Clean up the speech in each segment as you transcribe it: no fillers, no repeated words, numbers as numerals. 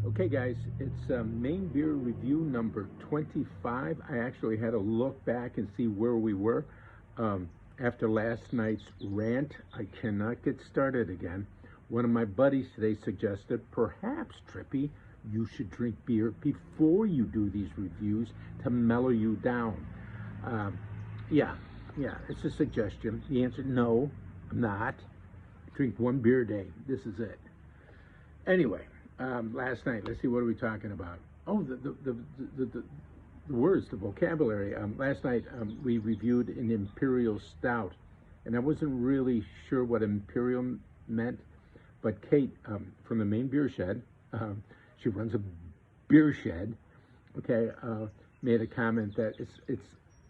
Okay, guys, it's Maine beer review number 25. I actually had to look back and see where we were. After last night's rant, I cannot get started again. One of my buddies today suggested, perhaps, Trippy, you should drink beer before you do these reviews to mellow you down. Um, yeah, it's a suggestion. The answer, no, I'm not. Drink one beer a day. This is it. Anyway, last night, let's see, what are we talking about? Oh, the words, the vocabulary. Last night, we reviewed an Imperial Stout, and I wasn't really sure what Imperial meant, but Kate from the Maine Beer Shed, she runs a beer shed, okay, made a comment that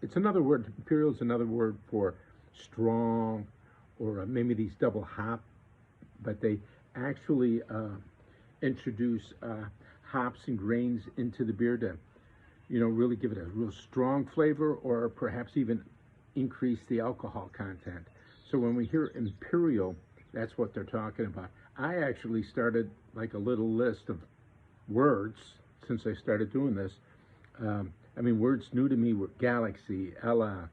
it's another word. Imperial is another word for strong, or maybe these double hop, but they actually introduce hops and grains into the beer to, really give it a real strong flavor, or perhaps even increase the alcohol content. So when we hear Imperial, that's what they're talking about. I actually started like a little list of words since I started doing this. Words new to me were Galaxy, Ella,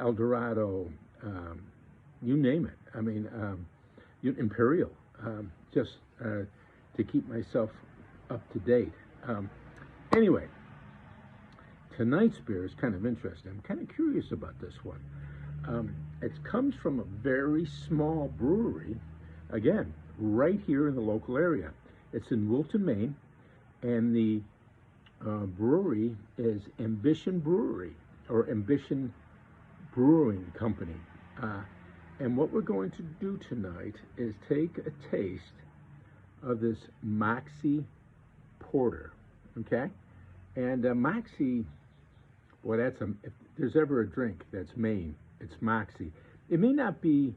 El Dorado, you name it. Imperial, just to keep myself up to date. Anyway, tonight's beer is kind of interesting. I'm kind of curious about this one. It comes from a very small brewery, again, right here in the local area. It's in Wilton, Maine, and the brewery is Ambition Brewery, or Ambition Brewing Company. And what we're going to do tonight is take a taste of this Moxie Porter, okay? And Moxie, well, if there's ever a drink that's Maine, it's Moxie. It may not be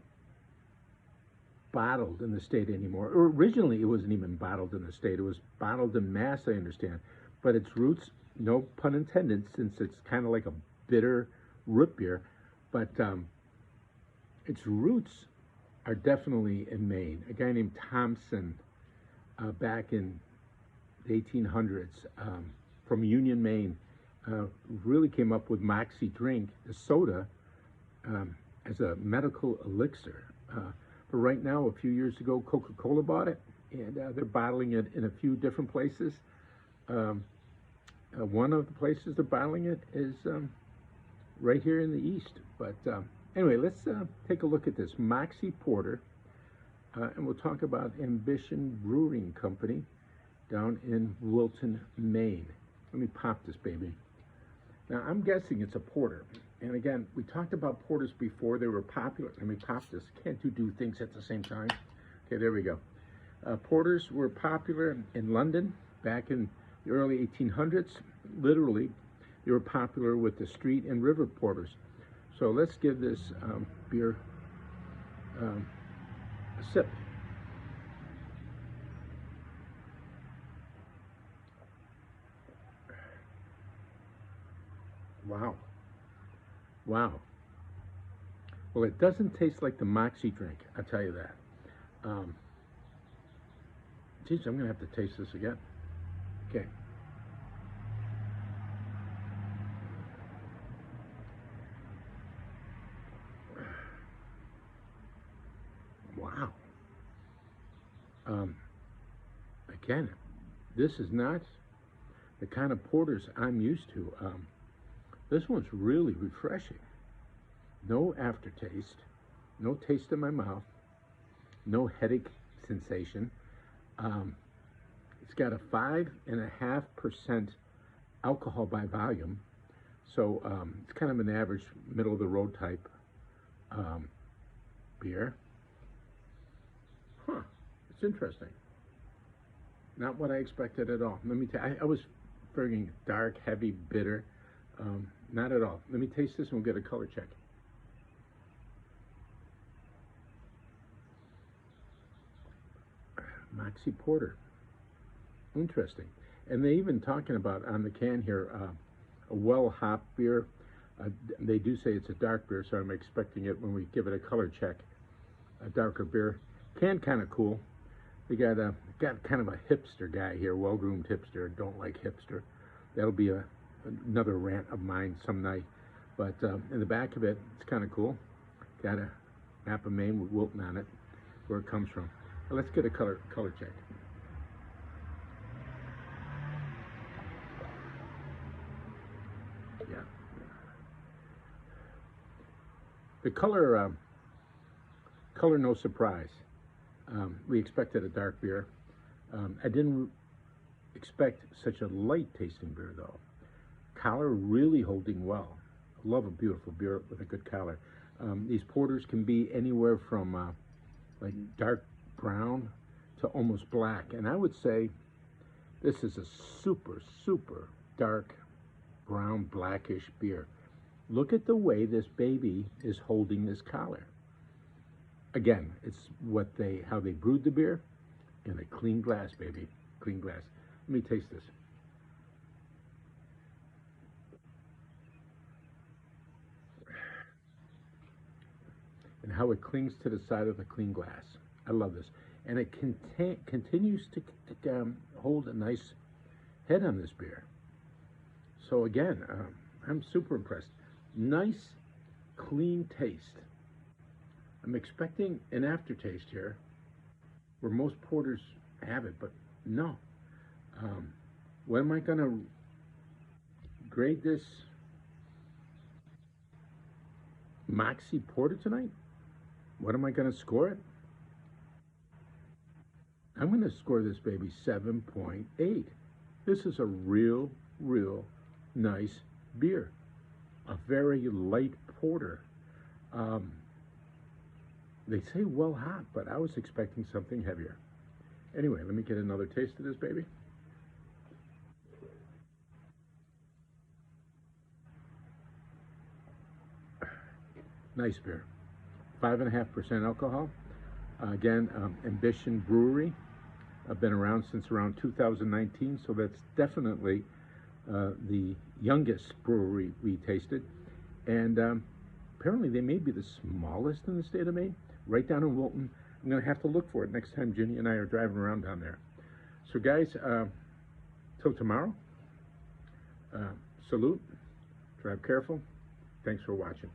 bottled in the state anymore, or originally it wasn't even bottled in the state. It was bottled in Mass, I understand. But its roots, no pun intended, since it's kind of like a bitter root beer, but its roots are definitely in Maine. A guy named Thompson, back in the 1800s, from Union, Maine, really came up with Moxie drink, the soda, as a medical elixir. But right now, a few years ago, Coca-Cola bought it, and they're bottling it in a few different places. One of the places they're bottling it is right here in the east. But anyway, let's take a look at this Moxie Porter, and we'll talk about Ambition Brewing Company down in Wilton, Maine. Let me pop this baby. Now, I'm guessing it's a porter. And again, we talked about porters before. They were popular. Let me pop this. Can't do things at the same time. Okay, there we go. Porters were popular in London back in the early 1800s. Literally, they were popular with the street and river porters. So let's give this beer a sip. Wow. Wow. Well, it doesn't taste like the Moxie drink, I'll tell you that. Geez, I'm going to have to taste this again. Okay. Wow. Again, this is not the kind of porters I'm used to. This one's really refreshing. No aftertaste, no taste in my mouth, no headache sensation. It's got a 5.5% alcohol by volume, so it's kind of an average middle of the road type beer. Huh, it's interesting. Not what I expected at all. Let me tell you, I was figuring dark, heavy, bitter. Not at all. Let me taste this and we'll get a color check. Moxie Porter. Interesting. And they even talking about on the can here a well-hopped beer. They do say it's a dark beer, so I'm expecting it when we give it a color check. A darker beer. Can kind of cool. They got got kind of a hipster guy here, well-groomed hipster. Don't like hipster. That'll be another rant of mine some night. But in the back of it, it's kind of cool. Got a map of Maine with Wilton on it, where it comes from. Well, let's get a color check. Yeah. The color, no surprise. We expected a dark beer. I didn't expect such a light tasting beer though. Color really holding well. I love a beautiful beer with a good color. These porters can be anywhere from like dark brown to almost black, and I would say this is a super dark brown blackish beer. Look at the way this baby is holding this collar. Again, it's how they brewed the beer in a clean glass, baby, clean glass. Let me taste this. And how it clings to the side of the clean glass. I love this. And it continues to hold a nice head on this beer. So again, I'm super impressed. Nice, clean taste. I'm expecting an aftertaste here, where most porters have it, but no. What am I going to grade this Moxie Porter tonight? What am I going to score it? I'm going to score this baby 7.8. This is a real nice beer. A very light porter. They say well hot, but I was expecting something heavier. Anyway, let me get another taste of this baby. Nice beer. 5.5% alcohol. Again, Ambition Brewery. I've been around since around 2019, so that's definitely the youngest brewery we tasted. And apparently they may be the smallest in the state of Maine, right down in Wilton. I'm going to have to look for it next time Ginny and I are driving around down there. So guys, till tomorrow, salute, drive careful. Thanks for watching.